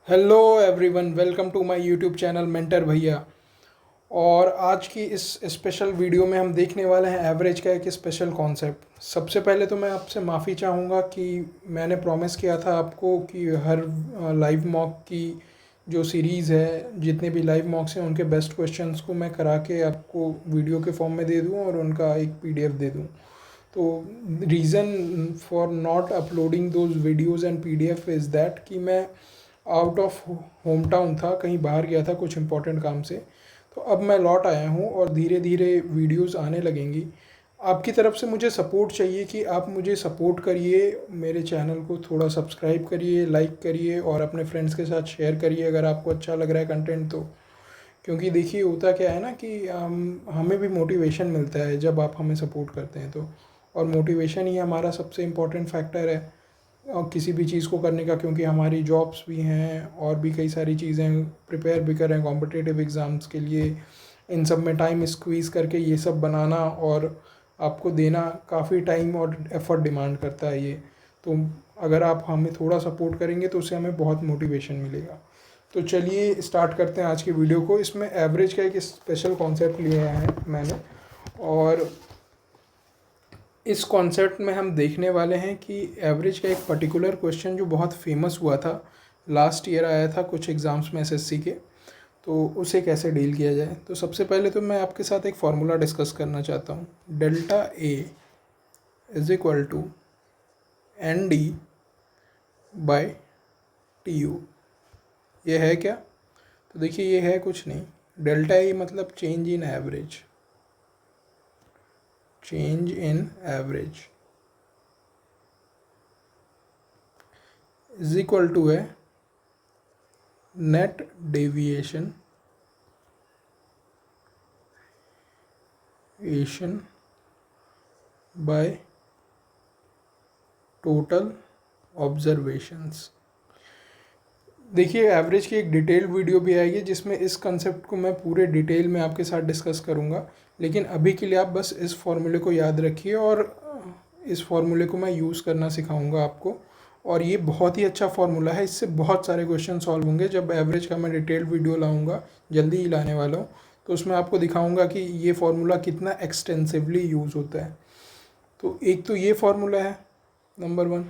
Hello everyone, welcome to my YouTube channel mentor भैया। और आज की इस स्पेशल वीडियो में हम देखने वाले हैं एवरेज का एक स्पेशल कॉन्सेप्ट। सबसे पहले तो मैं आपसे माफ़ी चाहूँगा कि मैंने प्रॉमिस किया था आपको कि हर लाइव मॉक की जो सीरीज़ है, जितने भी लाइव मॉक्स हैं उनके बेस्ट क्वेश्चंस को मैं करा के आपको वीडियो के फॉर्म में दे दूँ और उनका एक पीडीएफ दे दूँ। तो reason for not uploading those videos and PDF is that कि मैं आउट ऑफ होम टाउन था, कहीं बाहर गया था कुछ इम्पोर्टेंट काम से। तो अब मैं लौट आया हूँ और धीरे धीरे वीडियोस आने लगेंगी। आपकी तरफ से मुझे सपोर्ट चाहिए कि आप मुझे सपोर्ट करिए, मेरे चैनल को थोड़ा सब्सक्राइब करिए, लाइक करिए और अपने फ्रेंड्स के साथ शेयर करिए अगर आपको अच्छा लग रहा है कंटेंट तो। क्योंकि देखिए होता क्या है ना कि हमें भी मोटिवेशन मिलता है जब आप हमें सपोर्ट करते हैं तो। और मोटिवेशन ही हमारा सबसे इम्पोर्टेंट फैक्टर है किसी भी चीज़ को करने का, क्योंकि हमारी जॉब्स भी हैं और भी कई सारी चीज़ें प्रिपेयर भी कर रहे हैं कॉम्पिटिटिव एग्ज़ाम्स के लिए। इन सब में टाइम स्क्वीज़ करके ये सब बनाना और आपको देना काफ़ी टाइम और एफर्ट डिमांड करता है ये। तो अगर आप हमें थोड़ा सपोर्ट करेंगे तो उससे हमें बहुत मोटिवेशन मिलेगा। तो चलिए स्टार्ट करते हैं आज की वीडियो को। इसमें एवरेज का एक स्पेशल कॉन्सेप्ट लिया है मैंने, और इस कॉन्सेप्ट में हम देखने वाले हैं कि एवरेज का एक पर्टिकुलर क्वेश्चन जो बहुत फेमस हुआ था, लास्ट ईयर आया था कुछ एग्ज़ाम्स में एसएससी के, तो उसे कैसे डील किया जाए। तो सबसे पहले तो मैं आपके साथ एक फार्मूला डिस्कस करना चाहता हूँ। Delta A is equal to N D by T U. ये है क्या? तो देखिए ये है कुछ नहीं, डेल्टा ए मतलब change in average, change in average is equal to है net deviation by total observations. देखिए एवरेज की एक डिटेल वीडियो भी आएगी जिसमें इस कंसेप्ट को मैं पूरे डिटेल में आपके साथ डिस्कस करूंगा, लेकिन अभी के लिए आप बस इस फॉर्मूले को याद रखिए और इस फॉर्मूले को मैं यूज़ करना सिखाऊंगा आपको। और ये बहुत ही अच्छा फार्मूला है, इससे बहुत सारे क्वेश्चन सॉल्व होंगे। जब एवरेज का मैं डिटेल वीडियो लाऊंगा, जल्दी ही लाने वाला हूँ, तो उसमें आपको दिखाऊंगा कि ये फार्मूला कितना एक्सटेंसिवली यूज़ होता है। तो एक तो ये फार्मूला है नंबर वन,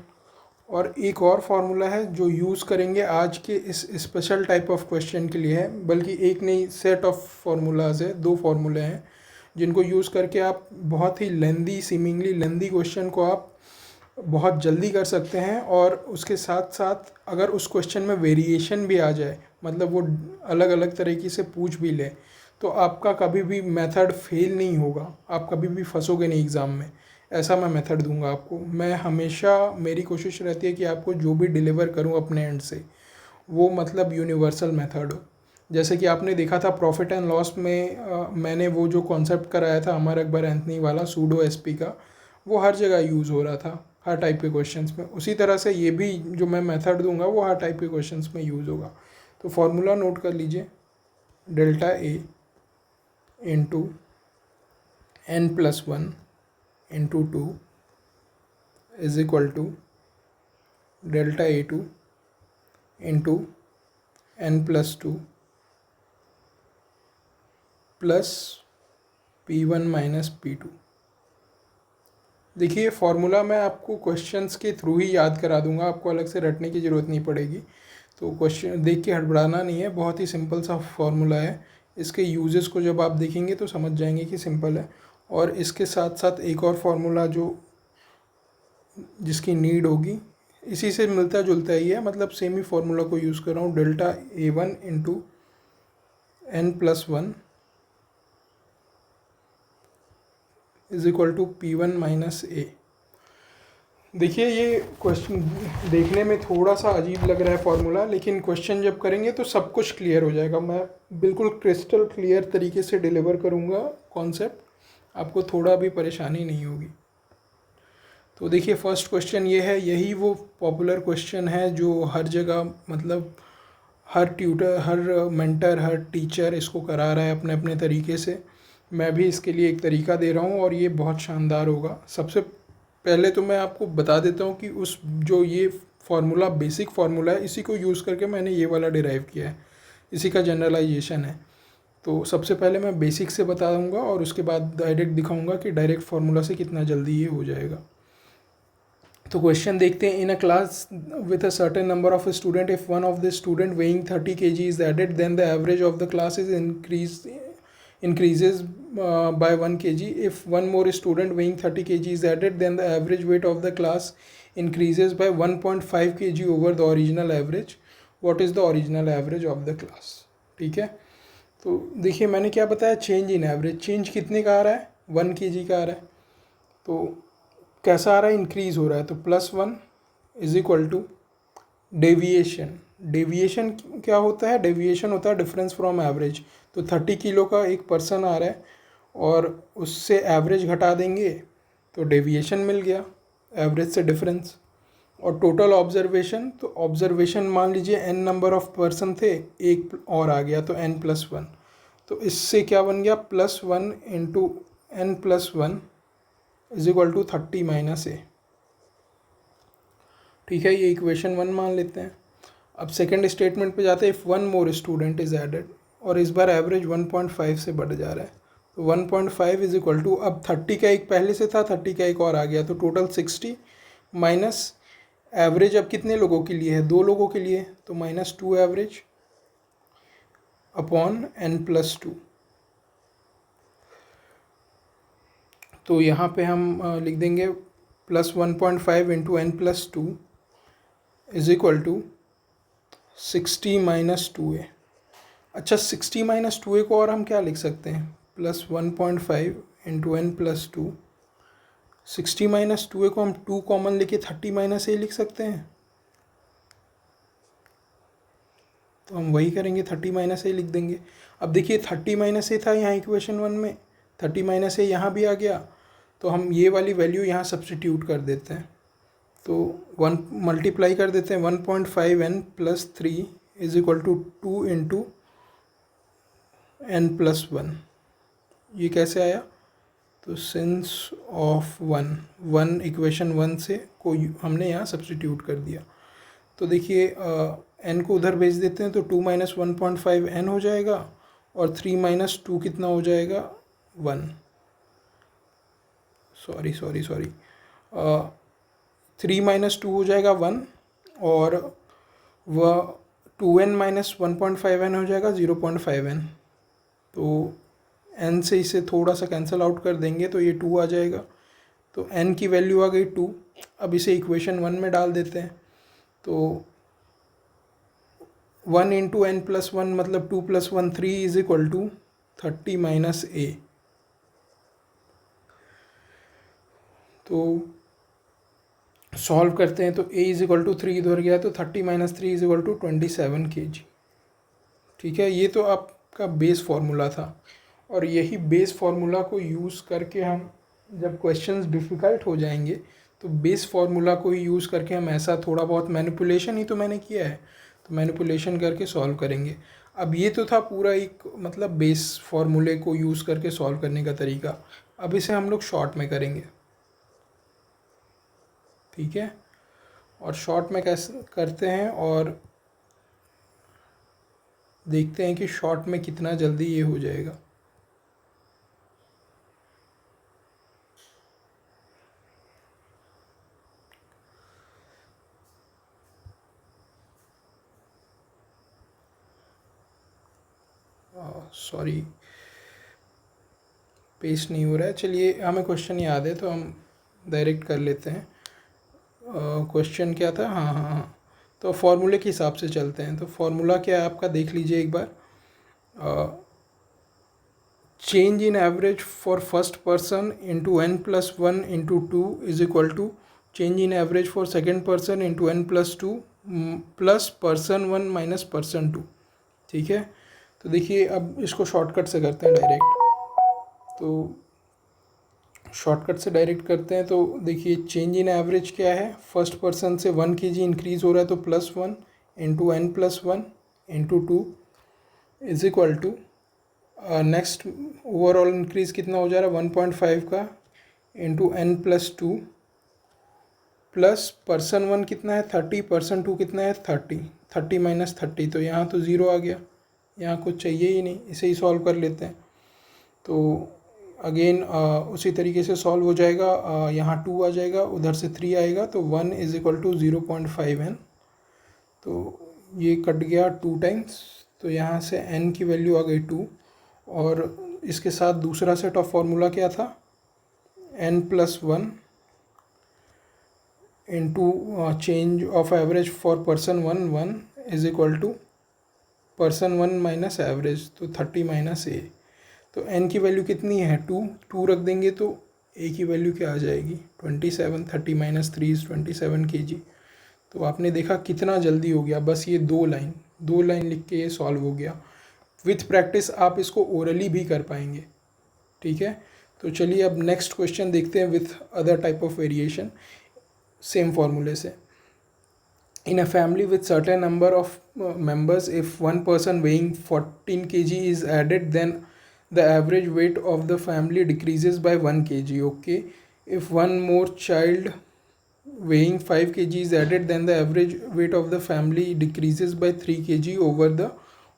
और एक और फार्मूला है जो यूज़ करेंगे आज के इस स्पेशल टाइप ऑफ क्वेश्चन के लिए है। बल्कि एक नहीं, सेट ऑफ फार्मूलाज है, दो फार्मूले हैं जिनको यूज़ करके आप बहुत ही लेंदी, सीमिंगली लेंदी क्वेश्चन को आप बहुत जल्दी कर सकते हैं। और उसके साथ साथ अगर उस क्वेश्चन में वेरिएशन भी आ जाए, मतलब वो अलग अलग तरीके से पूछ भी ले, तो आपका कभी भी मेथड फेल नहीं होगा, आप कभी भी फंसोगे नहीं एग्ज़ाम में। ऐसा मैं मेथड दूंगा आपको। मैं हमेशा, मेरी कोशिश रहती है कि आपको जो भी डिलीवर करूं अपने एंड से वो मतलब यूनिवर्सल मेथड हो। जैसे कि आपने देखा था प्रॉफिट एंड लॉस में मैंने वो जो कॉन्सेप्ट कराया था अमर अकबर एंथनी वाला सूडो एसपी का, वो हर जगह यूज़ हो रहा था हर टाइप के क्वेश्चंस में। उसी तरह से ये भी जो मैं मेथड दूंगा वो हर टाइप के क्वेश्चंस में यूज़ होगा। तो फॉर्मूला नोट कर लीजिए, delta A into n+1 into 2 is equal to delta A2 into n+2 plus P1 minus P2। देखिए फार्मूला मैं आपको क्वेश्चंस के थ्रू ही याद करा दूंगा, आपको अलग से रटने की ज़रूरत नहीं पड़ेगी। तो क्वेश्चन देख के हड़बड़ाना नहीं है, बहुत ही सिंपल सा फार्मूला है। इसके यूजेस को जब आप देखेंगे तो समझ जाएंगे कि सिंपल है। और इसके साथ साथ एक और फार्मूला जो जिसकी नीड होगी, इसी से मिलता जुलता ही है, मतलब सेम ही फार्मूला को यूज़ कर रहा हूँ। Delta A1 into n+1 is equal to P1 minus A। देखिए ये क्वेश्चन देखने में थोड़ा सा अजीब लग रहा है फार्मूला, लेकिन क्वेश्चन जब करेंगे तो सब कुछ क्लियर हो जाएगा। मैं बिल्कुल क्रिस्टल क्लियर तरीके से डिलीवर करूँगा कॉन्सेप्ट, आपको थोड़ा भी परेशानी नहीं होगी। तो देखिए फर्स्ट क्वेश्चन ये है, यही वो पॉपुलर क्वेश्चन है जो हर जगह, मतलब हर ट्यूटर, हर मेंटर, हर टीचर इसको करा रहा है अपने अपने तरीके से। मैं भी इसके लिए एक तरीका दे रहा हूँ और ये बहुत शानदार होगा। सबसे पहले तो मैं आपको बता देता हूँ कि उस जो ये फार्मूला बेसिक फार्मूला है, इसी को यूज़ करके मैंने ये वाला डिराइव किया है, इसी का जनरलाइजेशन है। तो सबसे पहले मैं बेसिक से बताऊंगा और उसके बाद डायरेक्ट दिखाऊंगा कि डायरेक्ट फार्मूला से कितना जल्दी ये हो जाएगा। तो क्वेश्चन देखते हैं। In a class with a certain number of student, if one of the student weighing 30 kg is added, then the average of the class is increases by 1 kg. If one more student weighing 30 kg is added, then the average weight of the class increases by 1.5 kg over the original average. What is the original average of the class? ठीक है, तो देखिए मैंने क्या बताया, change in average. Change कितने का आ रहा है, 1 kg का आ रहा है। तो कैसा आ रहा है, इंक्रीज हो रहा है। तो +1 is equal to deviation. Deviation क्या होता है, डेविएशन होता है डिफरेंस फ्रॉम एवरेज। तो 30 किलो का एक पर्सन आ रहा है और उससे एवरेज घटा देंगे तो डेविएशन मिल गया, एवरेज से डिफरेंस। और टोटल ऑब्जर्वेशन, तो ऑब्जर्वेशन मान लीजिए n नंबर ऑफ पर्सन थे, एक और आ गया तो n+1। तो इससे क्या बन गया, +1 into n+1 is equal to 30 - a। ठीक है, ये इक्वेशन 1 मान लेते हैं। अब सेकंड स्टेटमेंट पे जाते हैं। If one more student is added, और इस बार एवरेज 1.5 से बढ़ जा रहा है। तो 1.5 इज इक्वल टू, अब 30 का एक पहले से था, 30 का एक और आ गया, तो टोटल 60 माइनस एवरेज अब कितने लोगों के लिए है, 2 लोगों के लिए, तो -2 एवरेज अपॉन n+2। तो यहाँ पे हम लिख देंगे +1.5 into n+2 is equal to 60 - 2a। अच्छा, 60 - 2a को और हम क्या लिख सकते हैं, +1.5 इंटू n+2। 60 - 2a को हम 2 कॉमन लेके 30 - a लिख सकते हैं। तो हम वही करेंगे, 30 - a लिख देंगे। अब देखिए 30 - a था यहाँ इक्वेशन 1 में, 30 - a यहाँ भी आ गया, तो हम ये वाली वैल्यू यहाँ सब्सटीट्यूट कर देते हैं। तो 1 मल्टीप्लाई कर देते हैं, 1.5n + 3 is equal to 2 into n+1। ये कैसे आया, तो सिंस ऑफ 1 इक्वेशन 1 से को हमने यहाँ सब्सटीट्यूट कर दिया। तो देखिए n को उधर भेज देते हैं, तो 2 - 1.5 n हो जाएगा, और 3 - 2 कितना हो जाएगा, 1। सॉरी 3 - 2 हो जाएगा 1, और वह 2n - 1.5n हो जाएगा 0.5n। तो n से इसे थोड़ा सा कैंसिल आउट कर देंगे तो ये 2 आ जाएगा। तो n की वैल्यू आ गई 2। अब इसे इक्वेशन 1 में डाल देते हैं। तो 1 इंटू n+1 मतलब 2 + 1 3 इज इक्वल टू 30 - a। तो सॉल्व करते हैं, तो a इज इक्वल टू 3 इधर गया, तो 30 - 3 इज इक्वल टू 27 kg। ठीक है, ये तो आपका बेस फार्मूला था, और यही बेस फार्मूला को यूज़ करके हम जब क्वेश्चंस डिफ़िकल्ट हो जाएंगे तो बेस फार्मूला को ही यूज़ करके हम ऐसा थोड़ा बहुत मैनिपुलेशन ही तो मैंने किया है, तो मैनिपुलेशन करके सॉल्व करेंगे। अब ये तो था पूरा एक मतलब बेस फार्मूले को यूज़ करके सॉल्व करने का तरीका। अब इसे हम लोग शॉर्ट में करेंगे। ठीक है, और शॉर्ट में कैसे करते हैं और देखते हैं कि शॉर्ट में कितना जल्दी ये हो जाएगा। सॉरी, पेस्ट नहीं हो रहा है। चलिए, हमें क्वेश्चन याद है तो हम डायरेक्ट कर लेते हैं। क्वेश्चन क्या था, हाँ, तो फॉर्मूले के हिसाब से चलते हैं। तो फॉर्मूला क्या है आपका, देख लीजिए एक बार। Change in average for first person into n+1 into 2 is equal to change in average for second person into n+2 plus person 1 minus person 2। ठीक है, तो देखिए अब इसको शॉर्टकट से करते हैं डायरेक्ट। तो शॉर्टकट से डायरेक्ट करते हैं, तो देखिए चेंज इन एवरेज क्या है, फर्स्ट पर्सन से 1 kg इंक्रीज़ हो रहा है, तो +1 into n+1 into 2 is equal to next overall increase कितना हो जा रहा है 1.5 का into n+2 plus person one कितना है 30, पर्सन टू कितना है 30, 30 माइनस 30, तो यहाँ तो ज़ीरो आ गया, यहाँ कुछ चाहिए ही नहीं, इसे ही सॉल्व कर लेते हैं। तो अगेन उसी तरीके से सॉल्व हो जाएगा, यहाँ 2 आ जाएगा, उधर से 3 आएगा, तो 1 इज इक्वल टू 0.5n। तो ये कट गया 2 टाइम्स, तो यहाँ से n की वैल्यू आ गई 2। और इसके साथ दूसरा सेट ऑफ फार्मूला क्या था, n+1 into change of average for person 1 is equal to person 1 minus average, तो 30 माइनस ए। तो n की वैल्यू कितनी है 2 रख देंगे तो a की वैल्यू क्या आ जाएगी 27, 30 माइनस 3 इज 27 kg। तो आपने देखा कितना जल्दी हो गया, बस ये दो लाइन लिख के ये सॉल्व हो गया। विथ प्रैक्टिस आप इसको ओरली भी कर पाएंगे, ठीक है। तो चलिए अब नेक्स्ट क्वेश्चन देखते हैं with other type of variation, same फॉर्मूले से। In a family with certain number of members, if one person weighing 14 kg is added, then the average weight of the family decreases by 1 kg. Okay, if one more child weighing 5 kg is added, then the average weight of the family decreases by 3 kg over the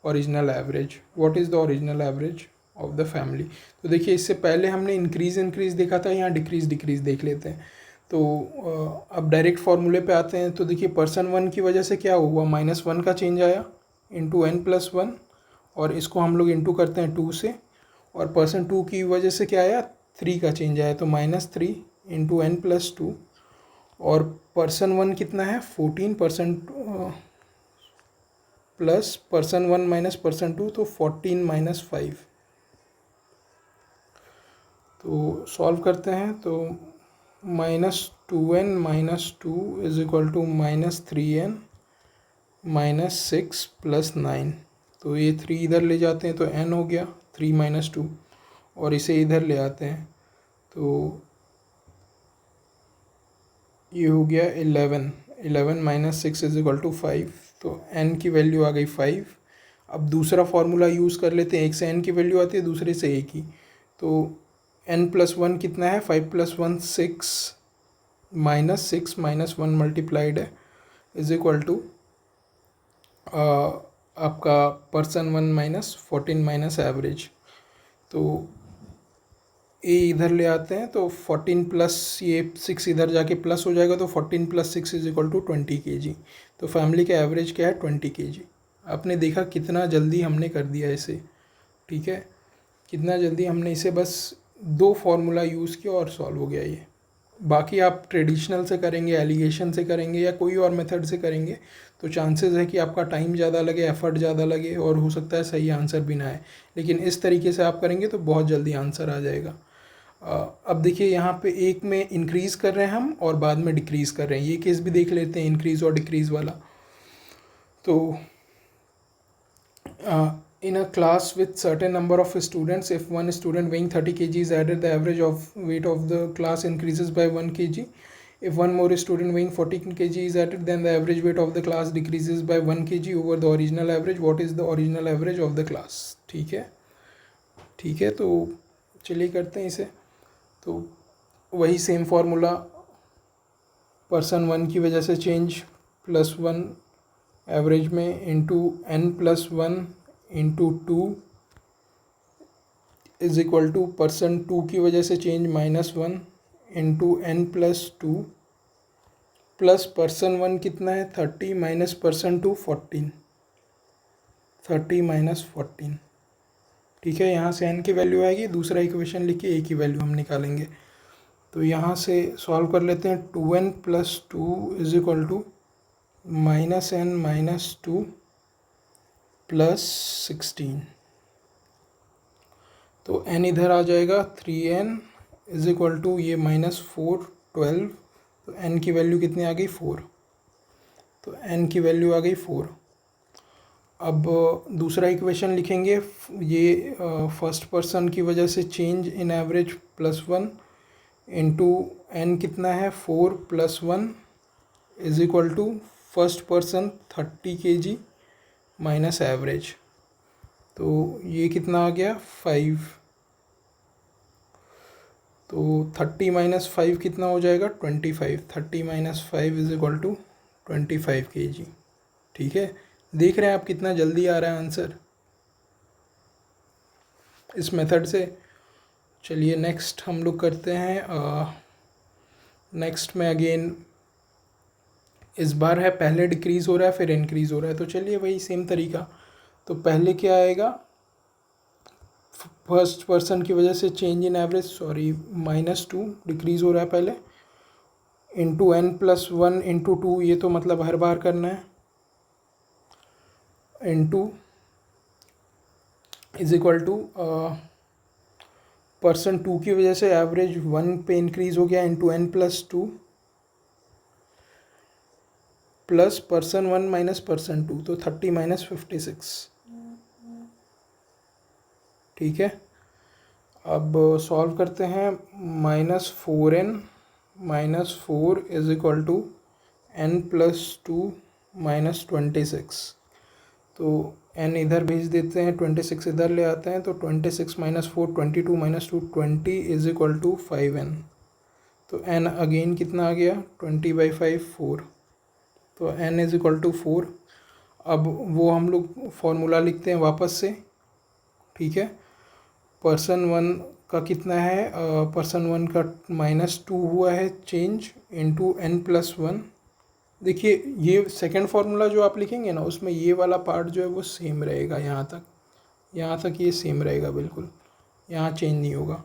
original average. What is the original average of the family? तो देखिए इससे पहले हमने increase देखा था, यहाँ decrease देख लेते हैं। तो अब डायरेक्ट फार्मूले पे आते हैं। तो देखिए पर्सन 1 की वजह से क्या हुआ, -1 का चेंज आया इंटू n+1, और इसको हम लोग इंटू करते हैं 2 से। और पर्सन 2 की वजह से क्या आया, 3 का चेंज आया, तो -3 इंटू n+2। और पर्सन 1 कितना है 14% प्लस पर्सन 1 माइनस पर्सन 2, तो 14 माइनस 5। तो सॉल्व करते हैं, तो -2n minus 2 is equal to -3n minus 6 plus 9। तो ये 3 इधर ले जाते हैं तो n हो गया 3 माइनस 2, और इसे इधर ले आते हैं तो ये हो गया 11 माइनस 6 इज इक्वल टू 5। तो n की वैल्यू आ गई 5। अब दूसरा फार्मूला यूज़ कर लेते हैं, एक से n की वैल्यू आती है, दूसरे से a की। तो n+1 कितना है 5+1 6 माइनस 6 माइनस 1 मल्टीप्लाइड है इज इक्वल टू आपका पर्सन 1 माइनस 14 माइनस एवरेज। तो a इधर ले आते हैं तो 14 प्लस ये 6 इधर जाके प्लस हो जाएगा, तो 14 plus 6 is equal to 20 kg। तो फैमिली का एवरेज क्या है 20 kg। आपने देखा कितना जल्दी हमने कर दिया इसे, ठीक है, कितना जल्दी हमने इसे बस 2 फार्मूला यूज़ किया और सॉल्व हो गया ये। बाकी आप ट्रेडिशनल से करेंगे, एलिगेशन से करेंगे, या कोई और मेथड से करेंगे तो चांसेस है कि आपका टाइम ज़्यादा लगे, एफर्ट ज़्यादा लगे, और हो सकता है सही आंसर भी ना आए। लेकिन इस तरीके से आप करेंगे तो बहुत जल्दी आंसर आ जाएगा। अब देखिए यहाँ पे एक में इंक्रीज़ कर रहे हैं हम और बाद में डिक्रीज़ कर रहे हैं, ये केस भी देख लेते हैं इंक्रीज़ और डिक्रीज़ वाला। तो in a class with certain number of students, if one student weighing 30 kg is added, the average of weight of the class increases by 1 kg. If one more student weighing 14 kg is added, then the average weight of the class decreases by 1 kg over the original average. What is the original average of the class? ठीक है, तो चलिए करते हैं इसे। तो वही same formula, person 1 की वजह से चेंज +1 एवरेज में into n+1 into 2 is equal to person 2 की वजह से change -1 into n+2 plus person 1 कितना है 30 माइनस पर्सन 2 14, 30 माइनस 14। ठीक है, यहाँ से n की वैल्यू आएगी, दूसरा इक्वेशन लिख के a की वैल्यू हम निकालेंगे। तो यहाँ से सॉल्व कर लेते हैं, 2n plus 2 is equal to -n minus 2 plus 16। तो n इधर आ जाएगा 3n इज इक्वल टू ये -4 12। तो n की वैल्यू कितनी आ गई 4। तो n की वैल्यू आ गई 4। अब दूसरा इक्वेशन लिखेंगे, ये फर्स्ट पर्सन की वजह से change in average +1 into n कितना है 4 plus 1 is equal to first person 30 kg minus average. तो ये कितना आ गया 5। तो 30 - 5 कितना हो जाएगा 25। 30 - 5 इज इक्वल टू 25 kg। ठीक है, देख रहे हैं आप कितना जल्दी आ रहा है आंसर इस मेथड से। चलिए नेक्स्ट हम लोग करते हैं। नेक्स्ट में अगेन इस बार है पहले डिक्रीज़ हो रहा है फिर इंक्रीज़ हो रहा है, तो चलिए वही सेम तरीका। तो पहले क्या आएगा, फर्स्ट पर्सन की वजह से change in average, sorry -2 decrease हो रहा है पहले, इंटू n+1 इंटू 2, ये तो मतलब हर बार करना है, into is equal to person 2 की वजह से एवरेज 1 पे इंक्रीज़ हो गया, into n+2 plus person 1 minus person 2, तो 30 - 56। ठीक है, अब सॉल्व करते हैं। -4n - 4 is equal to n+2 - 26। तो n इधर भेज देते हैं, 26 इधर ले आते हैं, तो 26 - 4 22 - 2 20 इज इक्वल टू 5n। तो n अगेन कितना आ गया 20/5 4, तो n इज इक्वल टू 4। अब वो हम लोग फॉर्मूला लिखते हैं वापस से। ठीक है, पर्सन 1 का कितना है, पर्सन 1 का -2 हुआ है चेंज, इंटू n+1। देखिए ये सेकंड फार्मूला जो आप लिखेंगे ना, उसमें ये वाला पार्ट जो है वो सेम रहेगा, यहाँ तक ये सेम रहेगा बिल्कुल, यहाँ चेंज नहीं होगा।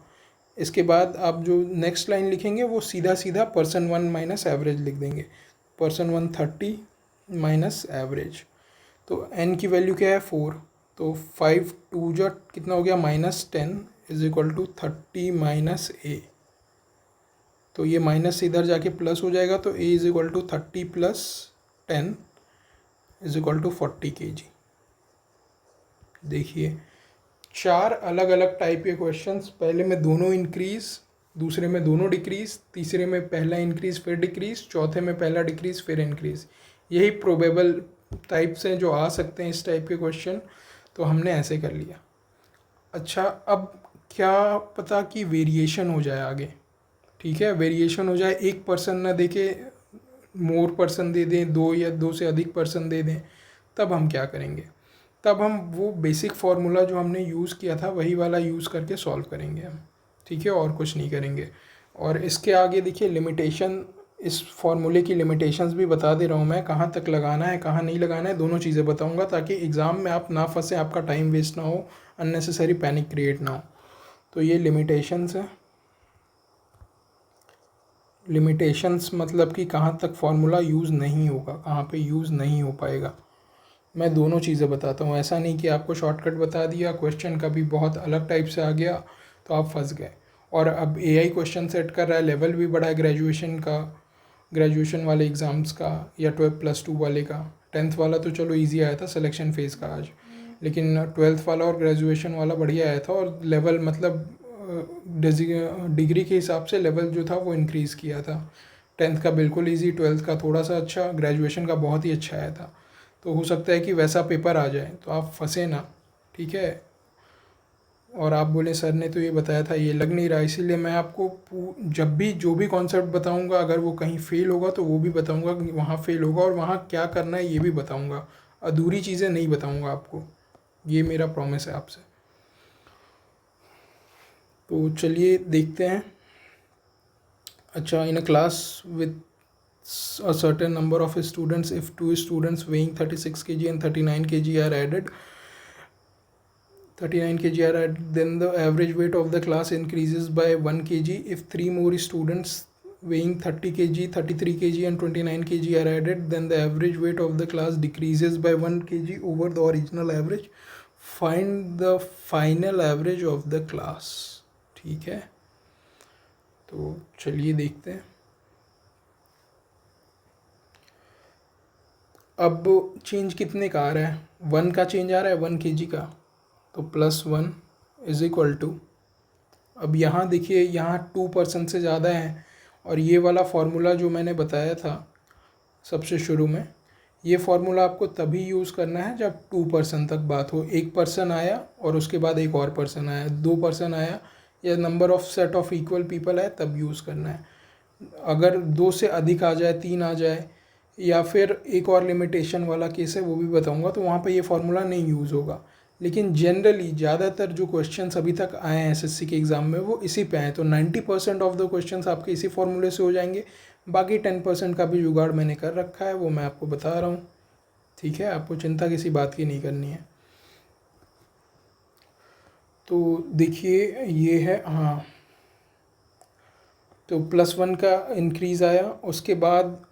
इसके बाद आप जो नेक्स्ट लाइन लिखेंगे वो सीधा सीधा पर्सन 1 माइनस एवरेज लिख देंगे। पर्सन 1 30 माइनस एवरेज, तो n की वैल्यू क्या है 4, तो 5 2 जो कितना हो गया -10 is equal to 30 minus a। तो ये माइनस से इधर जाके प्लस हो जाएगा, तो a is equal to 30 plus 10 is equal to 40 kg। देखिए 4 अलग अलग टाइप के क्वेश्चंस, पहले में दोनों इंक्रीज, दूसरे में दोनों डिक्रीज, तीसरे में पहला इंक्रीज फिर डिक्रीज, चौथे में पहला डिक्रीज फिर इंक्रीज। यही प्रोबेबल टाइप्स हैं जो आ सकते हैं इस टाइप के क्वेश्चन, तो हमने ऐसे कर लिया। अच्छा, अब क्या पता कि वेरिएशन हो जाए आगे। ठीक है, वेरिएशन हो जाए, एक पर्सन ना दे के मोर पर्सन दे दें, 2 या 2 से अधिक पर्सन दे दें, तब हम क्या करेंगे, तब हम वो बेसिक फार्मूला जो हमने यूज़ किया था वही वाला यूज़ करके सॉल्व करेंगे हम। ठीक है, और कुछ नहीं करेंगे। और इसके आगे देखिए लिमिटेशन, इस फार्मूले की लिमिटेशंस भी बता दे रहा हूँ मैं, कहाँ तक लगाना है कहाँ नहीं लगाना है, दोनों चीज़ें बताऊँगा, ताकि एग्ज़ाम में आप ना फंसे, आपका टाइम वेस्ट ना हो, अननेसेसरी पैनिक क्रिएट ना हो। तो ये लिमिटेशंस है। लिमिटेशंस मतलब कि कहाँ तक फार्मूला यूज़ नहीं होगा, कहाँ पे यूज़ नहीं हो पाएगा। मैं दोनों चीज़ें बताता हूँ, ऐसा नहीं कि आपको शॉर्टकट बता दिया, क्वेश्चन कभी बहुत अलग टाइप से आ गया तो आप फंस गए। और अब AI क्वेश्चन सेट कर रहा है, लेवल भी बढ़ा है ग्रेजुएशन का, ग्रेजुएशन वाले एग्ज़ाम्स का या 12+2 वाले का। 10th वाला तो चलो इजी आया था सिलेक्शन फेज़ का आज, लेकिन 12th वाला और ग्रेजुएशन वाला बढ़िया आया था, और लेवल मतलब डिग्री के हिसाब से लेवल जो था वो इंक्रीज़ किया था। 10th का बिल्कुल इजी, 12th का थोड़ा सा अच्छा, ग्रेजुएशन का बहुत ही अच्छा आया था। तो हो सकता है कि वैसा पेपर आ जाए, तो आप फंसे ना। ठीक है, और आप बोले सर ने तो ये बताया था, ये लग नहीं रहा, इसीलिए मैं आपको जब भी जो भी कॉन्सेप्ट बताऊंगा, अगर वो कहीं फेल होगा तो वो भी बताऊंगा कि वहाँ फेल होगा, और वहाँ क्या करना है ये भी बताऊंगा। अधूरी चीज़ें नहीं बताऊंगा आपको, ये मेरा प्रॉमिस है आपसे। तो चलिए देखते हैं। अच्छा, in a class with a certain number of students, if 2 students weighing 36 kg and 39 kg are added, 39 kg are added, then the average weight of the class increases by 1 kg. If 3 more students weighing 30 kg, 33 kg and 29 kg are added, then the average weight of the class decreases by 1 kg over the original average. Find the final average of the class. ठीक है, तो चलिए देखते हैं। अब change कितने का आ रहा है, 1 का चेंज आ रहा है, 1 kg का, तो +1 इज इक्वल टू, अब यहाँ देखिए यहाँ 2% से ज़्यादा है, और ये वाला फार्मूला जो मैंने बताया था सबसे शुरू में, ये फार्मूला आपको तभी यूज़ करना है जब 2% तक बात हो। 1 पर्सन आया और उसके बाद एक और पर्सन आया, 2 पर्सन आया या number of set of equal people है तब यूज़ करना है। अगर 2 से अधिक आ जाए, 3 आ जाए, या फिर एक और लिमिटेशन वाला केस है वो भी बताऊंगा, तो वहाँ पे ये फार्मूला नहीं यूज़ होगा। लेकिन जनरली ज़्यादातर जो क्वेश्चंस अभी तक आए हैं एसएससी के एग्ज़ाम में वो इसी पे हैं, तो 90% ऑफ द क्वेश्चंस आपके इसी फार्मूले से हो जाएंगे। बाकी 10% का भी जुगाड़ मैंने कर रखा है, वो मैं आपको बता रहा हूँ। ठीक है, आपको चिंता किसी बात की नहीं करनी है। तो देखिए ये है, हाँ, तो +1 का इंक्रीज़ आया, उसके बाद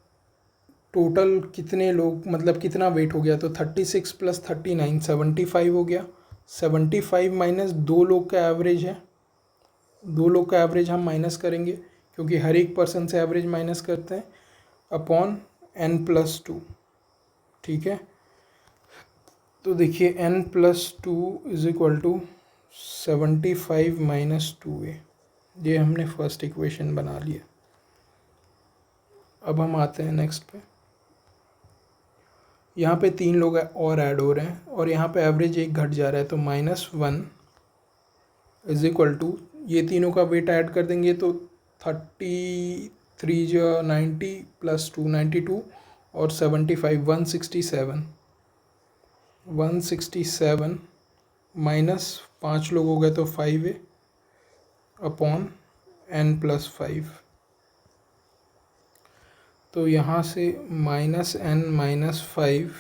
टोटल कितने लोग, मतलब कितना वेट हो गया, तो 36 + 39 75 हो गया। 75 माइनस 2 लोग का एवरेज है, 2 लोग का एवरेज हम माइनस करेंगे क्योंकि हर एक पर्सन से एवरेज माइनस करते हैं, अपॉन n+2। ठीक है, तो देखिए n+2 = 75 - 2a, ये हमने फर्स्ट इक्वेशन बना लिया। अब हम आते हैं नेक्स्ट पे। यहाँ पे 3 लोग और ऐड हो रहे हैं और यहाँ पे एवरेज 1 घट जा रहा है, तो -1 = ये तीनों का वेट ऐड कर देंगे तो 33 × 90 + 2 92 और 75 167 माइनस 5 लोग हो गए तो 5a अपॉन n+5। तो यहाँ से -n - 5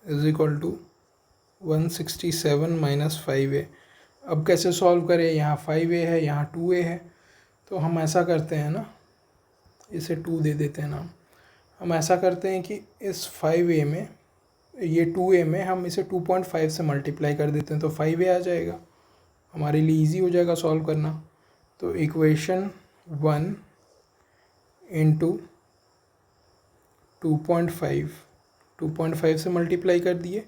= 167 - 5a। अब कैसे सॉल्व करें, यहाँ 5a है, यहाँ 2a है, तो हम ऐसा करते हैं ना, इसे 2 दे देते हैं नाम। हम ऐसा करते हैं कि इस 5a में, ये 2a में हम इसे 2.5 से मल्टीप्लाई कर देते हैं तो 5a आ जाएगा, हमारे लिए इजी हो जाएगा सॉल्व करना। तो इक्वेशन 1 × 2.5 से मल्टीप्लाई कर दिए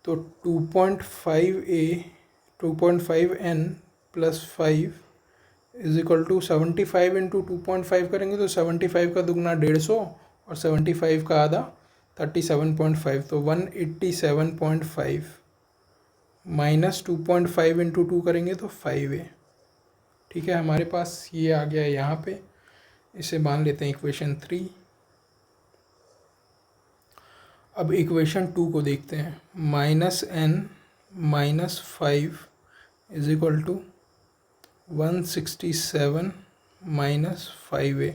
तो 2.5n + 5 = 75 × 2.5 करेंगे तो 75 का दुगना 150 और 75 का आधा 37.5, तो 187.5 माइनस 2.5 × 2 करेंगे तो 5a। ठीक है, हमारे पास ये आ गया यहाँ पे, इसे मान लेते हैं इक्वेशन 3। अब इक्वेशन 2 को देखते हैं, -n - 5 = 167 - 5a।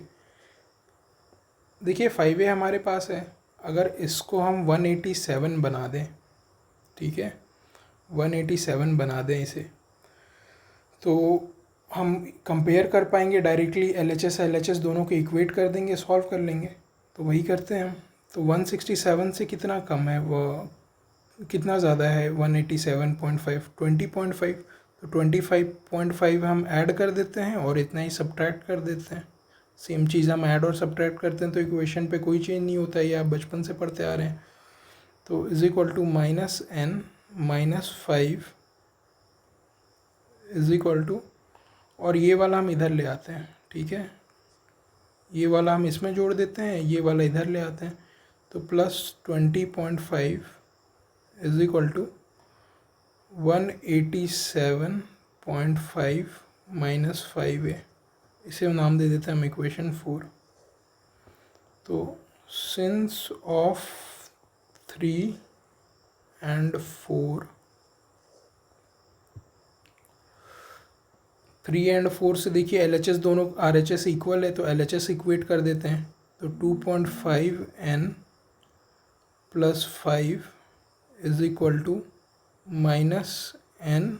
देखिए 5a हमारे पास है, अगर इसको हम 187 बना दें, ठीक है, 187 बना दें इसे, तो हम कंपेयर कर पाएंगे डायरेक्टली, LHS दोनों को इक्वेट कर देंगे, सॉल्व कर लेंगे। तो वही करते हैं हम। तो 167 से कितना कम है, वो कितना ज़्यादा है, 187.5 20.5, तो 25.5 हम ऐड कर देते हैं और इतना ही सब्ट्रैक्ट कर देते हैं। सेम चीज़ हम ऐड और सब्ट्रैक्ट करते हैं तो इक्वेशन पे कोई चेंज नहीं होता है, ये आप बचपन से पढ़ते आ रहे हैं। तो = -n - 5 = और ये वाला हम इधर ले आते हैं, ठीक है, ये वाला हम इसमें जोड़ देते हैं, ये वाला इधर ले आते हैं, तो +20.5 = 187.5 - 5a। इसे नाम दे देते हैं हम इक्वेशन 4। तो सिंस ऑफ 3 and 4, 3 and 4 से देखिए LHS दोनों RHS इक्वल है तो LHS इक्वेट कर देते हैं, तो 2.5n + 5 = -n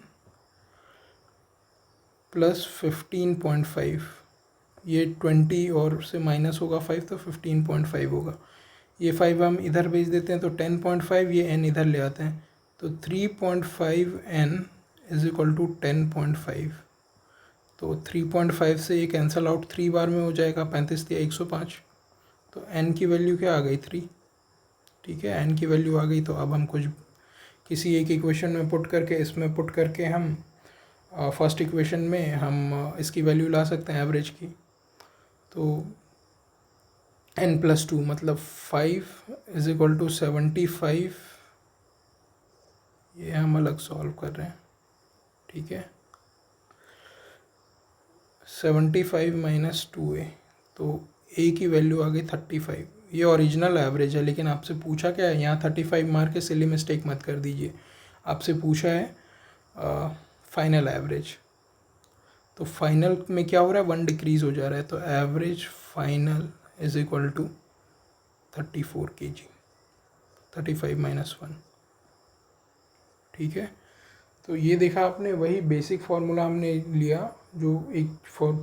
+ 15.5। ये 20 और से माइनस होगा 5 तो 15.5 होगा। ये 5 हम इधर भेज देते हैं तो 10.5, ये n इधर ले आते हैं तो 3.5n = 10.5। तो 3.5 से ये कैंसल आउट 3 बार में हो जाएगा, 35 या 105, तो n की वैल्यू क्या आ गई, 3। ठीक है, n की वैल्यू आ गई। तो अब हम कुछ किसी एक इक्वेशन में पुट करके, इसमें पुट करके हम फर्स्ट इक्वेशन में हम इसकी वैल्यू ला सकते हैं एवरेज की। तो n+2 मतलब 5 = 75, ये हम अलग सॉल्व कर रहे हैं, ठीक है। 75 माइनस 2a, तो a की वैल्यू आ गई 35। ये ओरिजिनल एवरेज है, लेकिन आपसे पूछा क्या है, यहाँ 35 मार के सिली मिस्टेक मत कर दीजिए। आपसे पूछा है फाइनल एवरेज, तो फाइनल में क्या हो रहा है, 1 डिक्रीज़ हो जा रहा है, तो average final is equal to 34 kg, 35 minus 1। ठीक है, तो ये देखा आपने, वही बेसिक फार्मूला हमने लिया जो एक फॉर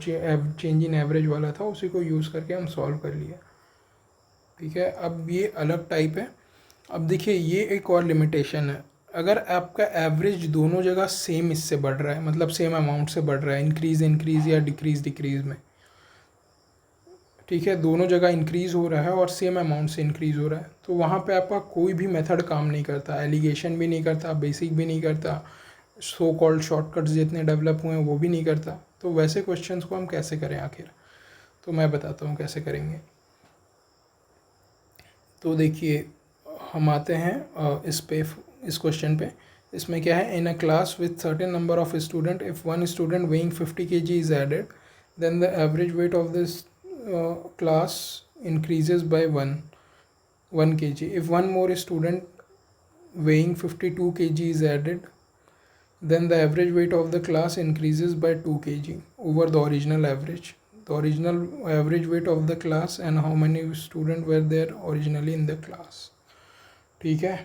चेंज इन एवरेज वाला था, उसी को यूज़ करके हम सॉल्व कर लिया। ठीक है, अब ये अलग टाइप है। अब देखिए ये एक और लिमिटेशन है, अगर आपका एवरेज दोनों जगह सेम इससे बढ़ रहा है, मतलब सेम अमाउंट से बढ़ रहा है, इंक्रीज़ या डिक्रीज़ में, ठीक है, दोनों जगह इंक्रीज़ हो रहा है और सेम अमाउंट से इंक्रीज़ हो रहा है, तो वहाँ पे आपका कोई भी मेथड काम नहीं करता, एलिगेशन भी नहीं करता, बेसिक भी नहीं करता, सो कॉल्ड शॉर्टकट्स जितने डेवलप हुए हैं वो भी नहीं करता। तो वैसे क्वेश्चंस को हम कैसे करें आखिर, तो मैं बताता हूँ कैसे करेंगे। तो देखिए हम आते हैं इस क्वेश्चन पे। इसमें क्या है, in a class with certain number of student, if one student weighing 50 kg is added, then the average weight of this class increases by 1 kg. If one more student weighing 52 kg is added, then the average weight of the class increases by 2 kg over the original average. The original average weight of the class and how many students were there originally in the class. ठीक है,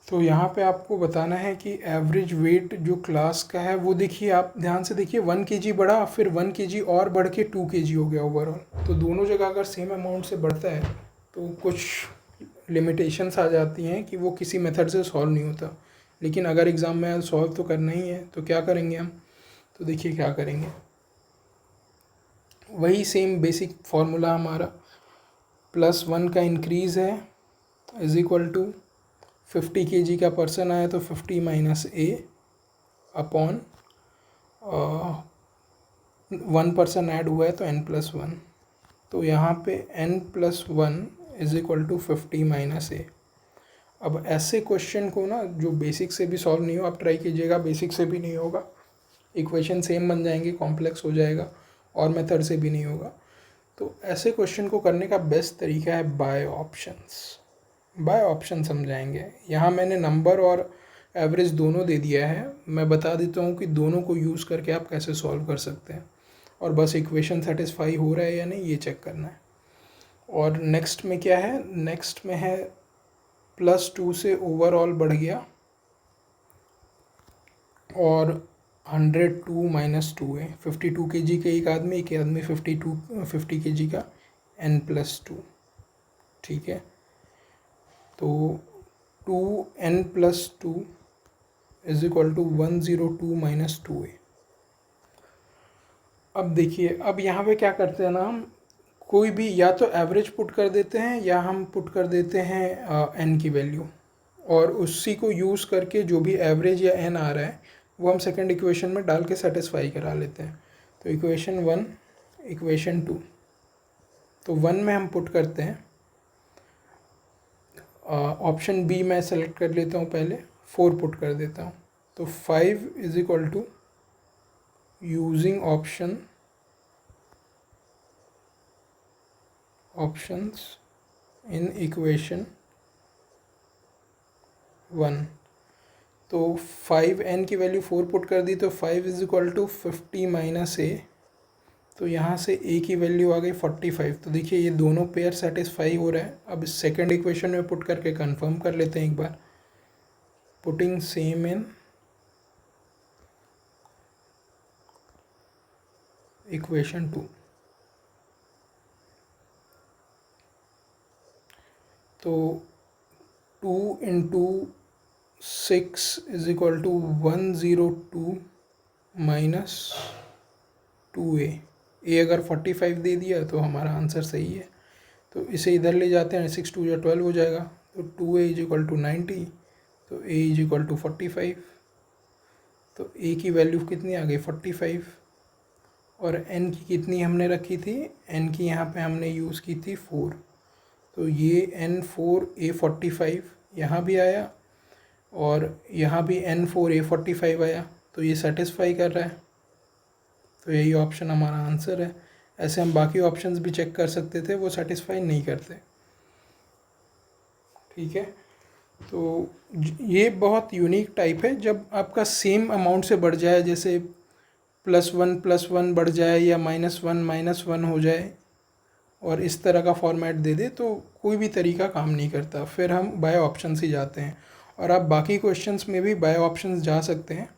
तो यहाँ पे आपको बताना है कि average weight जो क्लास का है वो देखिए, आप ध्यान से देखिए, 1 kg बढ़ा, फिर 1 kg और बढ़ के 2 kg हो गया ओवरऑल। तो दोनों जगह अगर सेम अमाउंट से बढ़ता है तो कुछ लिमिटेशंस आ जाती हैं कि वो किसी मेथड से सॉल्व नहीं होता। लेकिन अगर एग्ज़ाम में सॉल्व तो करना ही है, तो क्या करेंगे हम, तो देखिए क्या करेंगे, वही सेम बेसिक फार्मूला हमारा, +1 का इंक्रीज़ है इज इक्वल टू 50 kg का पर्सन आया तो 50 minus a upon 1 person add हुआ है तो n+1। तो यहाँ पे n+1 is equal to 50 minus a। अब ऐसे क्वेश्चन को ना, जो बेसिक से भी सॉल्व नहीं हो, आप ट्राई कीजिएगा, बेसिक से भी नहीं होगा, इक्वेशन सेम बन जाएंगे, कॉम्प्लेक्स हो जाएगा, और मेथड से भी नहीं होगा। तो ऐसे क्वेश्चन को करने का बेस्ट तरीका है बाय ऑप्शन समझाएंगे। यहाँ मैंने नंबर और एवरेज दोनों दे दिया है, मैं बता देता हूँ कि दोनों को यूज़ करके आप कैसे सॉल्व कर सकते हैं, और बस इक्वेशन सेटिस्फाई हो रहा है या नहीं ये चेक करना है। और नेक्स्ट में क्या है, नेक्स्ट में है +2 से ओवरऑल बढ़ गया, और 102 माइनस 2 है, 52 kg का एक आदमी 50 kg का n+2। ठीक है, तो 2n+2 is equal to 102 minus 2a। अब देखिए, अब यहाँ पे क्या करते हैं ना, हम कोई भी या तो एवरेज पुट कर देते हैं या हम पुट कर देते हैं n की वैल्यू, और उसी को यूज़ करके जो भी एवरेज या n आ रहा है वो हम सेकंड इक्वेशन में डाल के सेटिस्फाई करा लेते हैं। तो इक्वेशन 1, इक्वेशन 2, तो 1 में हम पुट करते हैं, ऑप्शन बी मैं सेलेक्ट कर लेता हूँ, पहले 4 पुट कर देता हूँ, तो 5 is equal to using options in equation 1। तो 5n की वैल्यू 4 पुट कर दी, तो 5 is equal to 50 minus a, तो यहाँ से a की वैल्यू आ गई 45। तो देखिए ये दोनों पेयर सेटिस्फाई हो रहा है। अब इस सेकेंड इक्वेशन में पुट करके कंफर्म कर लेते हैं एक बार, पुटिंग सेम इन इक्वेशन 2। तो 2 into 6 is equal to 102 minus 2a। ए अगर 45 दे दिया तो हमारा आंसर सही है। तो इसे इधर ले जाते हैं, 6 2 या 12 हो जाएगा, तो 2a इज इक्वल टू 90, तो a इज इक्वल टू 45। तो a की वैल्यू कितनी आ गई 45, और n की कितनी हमने रखी थी, n की यहाँ पे हमने यूज़ की थी 4, तो ये n4 a45 यहाँ भी आया, और यहाँ भी n4 a45 आया, तो ये सेटिस्फाई कर रहा है। तो यही ऑप्शन हमारा आंसर है। ऐसे हम बाकी ऑप्शंस भी चेक कर सकते थे, वो सेटिस्फाई नहीं करते। ठीक है, तो ये बहुत यूनिक टाइप है। जब आपका सेम अमाउंट से बढ़ जाए, जैसे +1 +1 बढ़ जाए या -1 हो जाए और इस तरह का फॉर्मेट दे दे, तो कोई भी तरीका काम नहीं करता, फिर हम बाय ऑप्शंस ही जाते हैं। और आप बाकी क्वेश्चंस में भी बाय ऑप्शंस जा सकते हैं,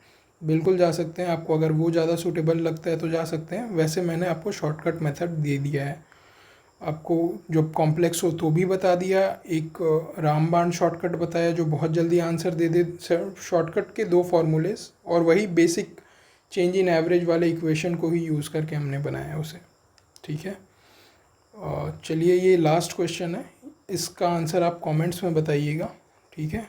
बिल्कुल जा सकते हैं। आपको अगर वो ज़्यादा सूटेबल लगता है तो जा सकते हैं। वैसे मैंने आपको शॉर्टकट मेथड दे दिया है, आपको जो कॉम्प्लेक्स हो तो भी बता दिया, एक रामबाण शॉर्टकट बताया जो बहुत जल्दी आंसर दे दे। शॉर्टकट के 2 फार्मूलेस, और वही बेसिक चेंज इन एवरेज वाले इक्वेशन को ही यूज़ करके हमने बनाया उसे। ठीक है, चलिए ये लास्ट क्वेश्चन है, इसका आंसर आप कमेंट्स में बताइएगा। ठीक है,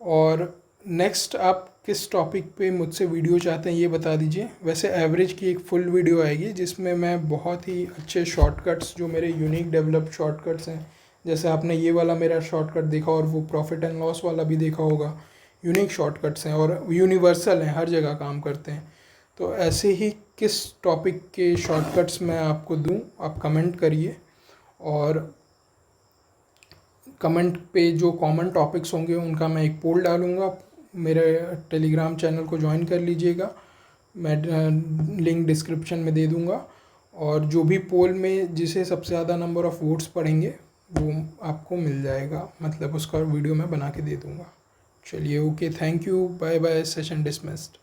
और नेक्स्ट आप किस टॉपिक पे मुझसे वीडियो चाहते हैं ये बता दीजिए। वैसे एवरेज की एक फुल वीडियो आएगी जिसमें मैं बहुत ही अच्छे शॉर्टकट्स, जो मेरे यूनिक डेवलप्ड शॉर्टकट्स हैं, जैसे आपने ये वाला मेरा शॉर्टकट देखा और वो प्रॉफिट एंड लॉस वाला भी देखा होगा, यूनिक शॉर्टकट्स हैं और यूनिवर्सल हैं, हर जगह काम करते हैं। तो ऐसे ही किस टॉपिक के शॉर्टकट्स मैं आपको दूं, आप कमेंट करिए, और कमेंट पे जो कॉमन टॉपिक्स होंगे उनका मैं एक पोल डालूँगा। मेरे टेलीग्राम चैनल को ज्वाइन कर लीजिएगा, मैं लिंक डिस्क्रिप्शन में दे दूँगा। और जो भी पोल में जिसे सबसे ज़्यादा नंबर ऑफ़ वोट्स पड़ेंगे वो आपको मिल जाएगा, मतलब उसका वीडियो मैं बना के दे दूँगा। चलिए, okay, thank you, bye bye, session dismissed.